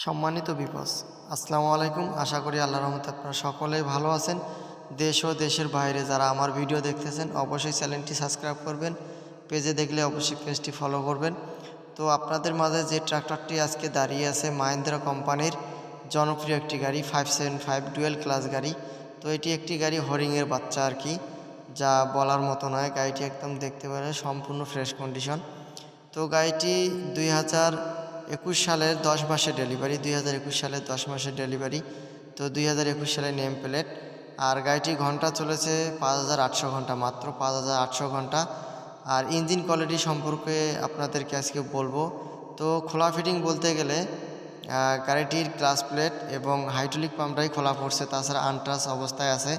সম্মানিত বিপস, আসসালামু আলাইকুম। আশা করি আল্লাহর রহমতে আপনারা সকলেই ভালো আছেন। দেশ ও দেশের বাইরে যারা আমার ভিডিও দেখতেছেন অবশ্যই চ্যানেলটি সাবস্ক্রাইব করবেন, পেজে দেখলে অবশ্যই পেজটি ফলো করবেন। তো আপনাদের মাঝে যে ট্রাক্টরটি আজকে দাঁড়িয়ে আছে মাহিন্দ্রা কোম্পানির জনপ্রিয় একটি গাড়ি 575 ডুয়েল ক্লাস গাড়ি। তো এটি একটি গাড়ি হরিংয়ের বাচ্চা আর কি, যা বলার মতো নয়। গাড়িটি একদম দেখতে পারে সম্পূর্ণ ফ্রেশ কন্ডিশন। তো গাড়িটি 2021 সালের 10 মাসের ডেলিভারি, 2021 সালের 10 মাসের ডেলিভারি। তো 2021 সালের নেম প্লেট। আর গাড়িটি ঘন্টা চলেছে 5800 ঘন্টা, মাত্র 5800 ঘন্টা। আর ইঞ্জিন কোয়ালিটি সম্পর্কে আপনাদেরকে আজকে বলবো। তো খোলা ফিটিং বলতে গেলে গাড়িটির ক্লাস প্লেট এবং হাইড্রোলিক পাম্পটাই খোলা পড়ছে, তাছাড়া আনটাচ অবস্থায় আছে।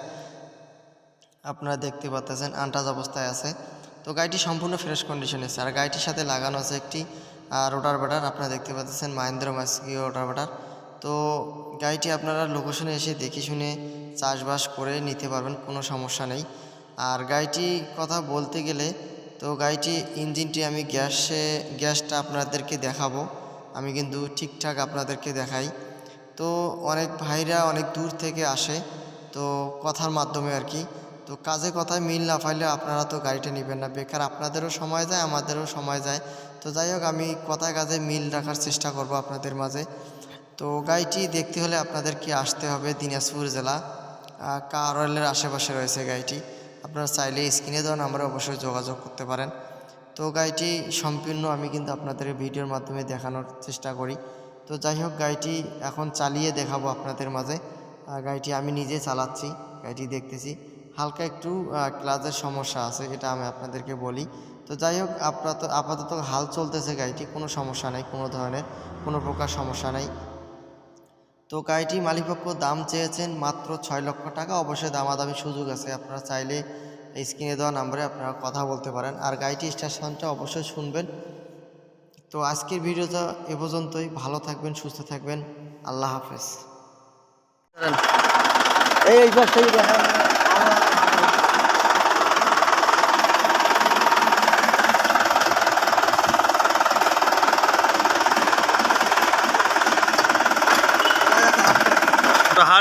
আপনারা দেখতে পাচ্ছেন আনটাচ অবস্থায় আছে। তো গাড়িটি সম্পূর্ণ ফ্রেশ কন্ডিশনে আছে। আর গাড়িটির সাথে লাগানো আছে একটি রোটার ব্যাটার, আপনারা দেখতে পাচ্ছেন মাহিন্দ্রা মাস্কি রোটার ব্যাটার। তো গাড়িটি আপনারা লোকেশনে এসে দেখে শুনে চাষবাস করে নিতে পারবেন, কোনো সমস্যা নেই। আর গাড়িটি কথা বলতে গেলে, তো গাড়িটি ইঞ্জিনটি আমি গ্যাসটা আপনাদেরকে দেখাবো। আমি কিন্তু ঠিকঠাক আপনাদেরকে দেখাই। তো অনেক ভাইরা অনেক দূর থেকে আসে, তো কথার মাধ্যমে আর কি। তো কাজে কথায় মিল না পাইলে আপনারা তো গাড়িটা নেবেন না, বেকার আপনাদেরও সময় যায় আমাদেরও সময় যায়। তো যাই হোক, আমি কথায় কাজে মিল রাখার চেষ্টা করব আপনাদের মাঝে। তো গাড়িটি দেখতে হলে আপনাদেরকে আসতে হবে দিনাজপুর জেলা, কারওয়ালের আশেপাশে রয়েছে গাড়িটি। আপনারা চাইলে স্ক্রিনে দেওয়া নাম্বারে অবশ্যই যোগাযোগ করতে পারেন। তো গাড়িটি সম্পূর্ণ আমি কিন্তু আপনাদের ভিডিওর মাধ্যমে দেখানোর চেষ্টা করি। তো যাই হোক, গাড়িটি এখন চালিয়ে দেখাবো আপনাদের মাঝে। গাড়িটি আমি নিজে চালাচ্ছি, গাড়িটি দেখতেছি। হালকা একটু ক্লাচের সমস্যা আছে, এটা আমি আপনাদেরকে বলি। তো যাই হোক, আপাতত হাল চলতেছে গাড়িটি, কোনো সমস্যা নেই, কোনো ধরনের কোনো প্রকার সমস্যা নেই। তো গাড়িটি মালিকপক্ষ দাম চেয়েছেন মাত্র 6 লক্ষ টাকা। অবশ্যই দামাদামি সুযোগ আছে, আপনারা চাইলে স্ক্রিনে দেওয়া নাম্বারে আপনারা কথা বলতে পারেন। আর গাড়িটি স্টেশনটা অবশ্যই শুনবেন। তো আজকের ভিডিওটা এ পর্যন্তই। ভালো থাকবেন, সুস্থ থাকবেন, আল্লাহ হাফেজ।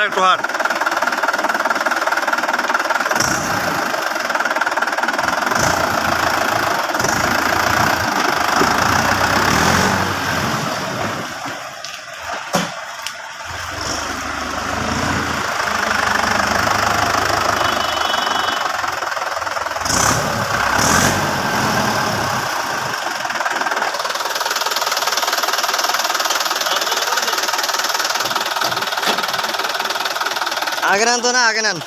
একটু হার আগে নেন তো, না আগে নেন,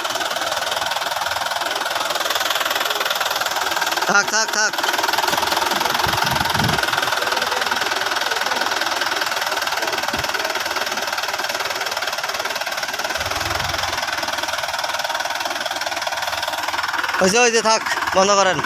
থাক থাক থাক। ওই যে থাক, বন্ধ করেন।